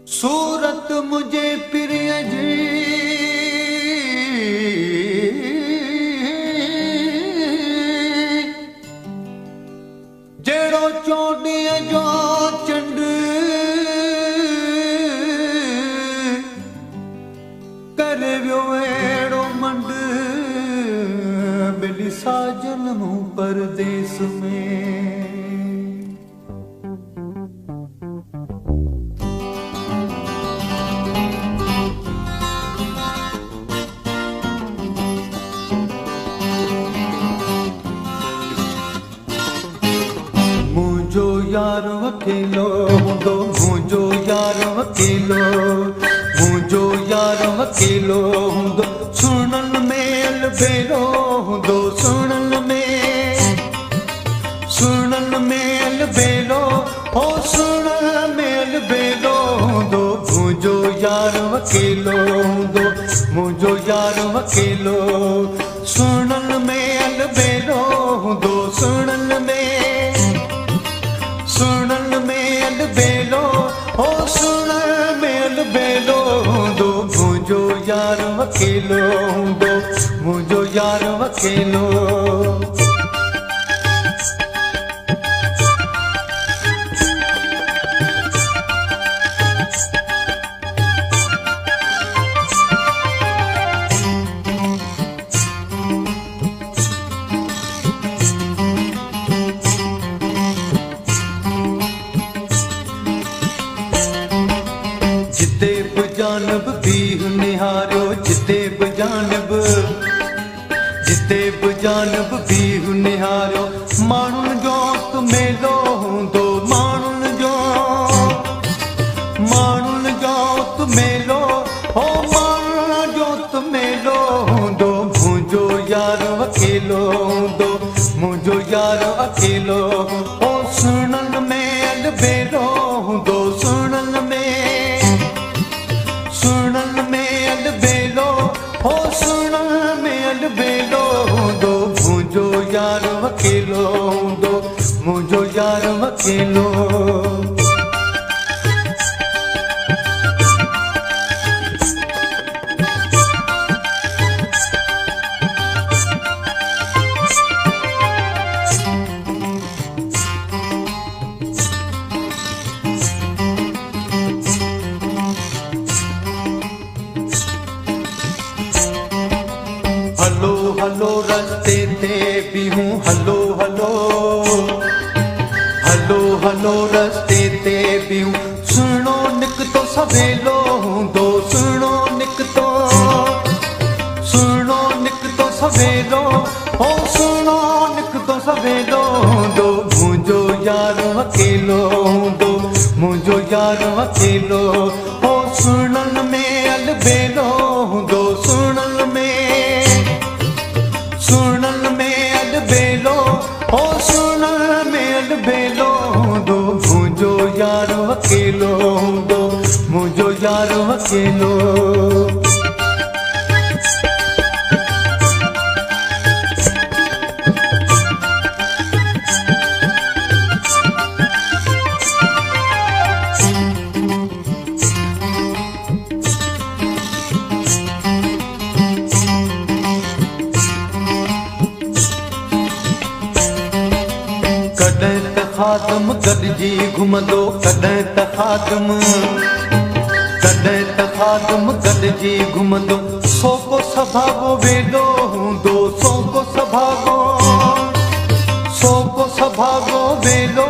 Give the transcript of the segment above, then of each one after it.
सूरत मुझे प्रिय जी जेड़ो चौड़ीअ जो चंड करे वियो अहिड़ो मंड मिली साजन मूं परदेस में। मुझो यार अकेलो हूंदो मुझो यार अकेलो मुझो यार अकेलो हूंदो सुणन में अलबेलो हूंदो सुणन में अलबेलो ओ सुणन में अलबेलो हूंदो मुझो यार अकेलो हूंदो मुझो यार अकेलो सुणन में अलबेलो हूंदो सुणन में अलबेलो ओ सुणन में अलबेलो हूंदो मुझो यार अकेलो हूंदो मुझो यार अकेलो। जिते बजानब भी निहारो जिते बजानब भी निहारो माण्हुनि जो त मेलो हूंदो माण्हुनि जो त मेलो हो माण्हुनि जो त मेलो हूंदो मुंहिंजो यार अकेलो हूंदो मुंहिंजो यार अकेलो हो सुणन में अलबेलो हूंदो सुणन में अलबेलो हो सुणन में अलबेलो हूंदो मुंहिंजो यार अकेलो हूंदो मुंहिंजो यार अकेलो। हलो हलो रस्ते ते बीहूं हलो हलो हलो हलो रस्ते ते बीहूं सुणो निकतो सवेलो हूंदो सुणो निकतो सवेलो हो सुणो निकतो सवेलो हूंदो मुंहिंजो यार अकेलो हूंदो मुंहिंजो यार अकेलो हो सुणन में अलबेलो हूंदो सुणन में अलबेलो हो सुणन में अलबेलो हूंदो मुंहिंजो यार अकेलो हूंदो मुंहिंजो यार अकेलो। कॾहिं त ख़ादम गॾिजी घुमंदो कॾहिं त ख़ादम गॾिजी घुमंदो सोको सभागो वेलो हूंदो सोको सभागो वेलो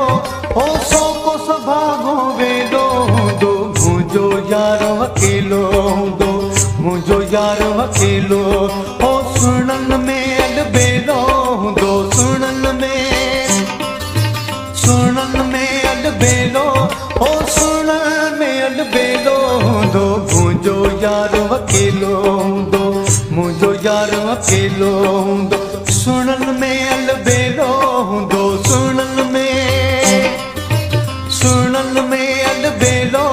हो सोको सभागो वेलो हूंदो मुंहिंजो यार अकेलो हूंदो मुंहिंजो यार अकेलो हो सुणन में अलबेलो हूंदो सुणन में अलबेलो हो सुणन में अलबेलो हूंदो मुंहिंजो यार अकेलो हूंदो मुंहिंजो यार अकेलो हूंदो सुणन में अलबेलो हूंदो सुणन में अलबेलो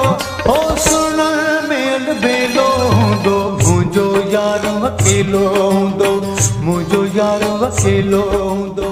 हो सुणन में अलबेलो हूंदो मुंहिंजो यार अकेलो हूंदो मुंहिंजो यार अकेलो हूंदो।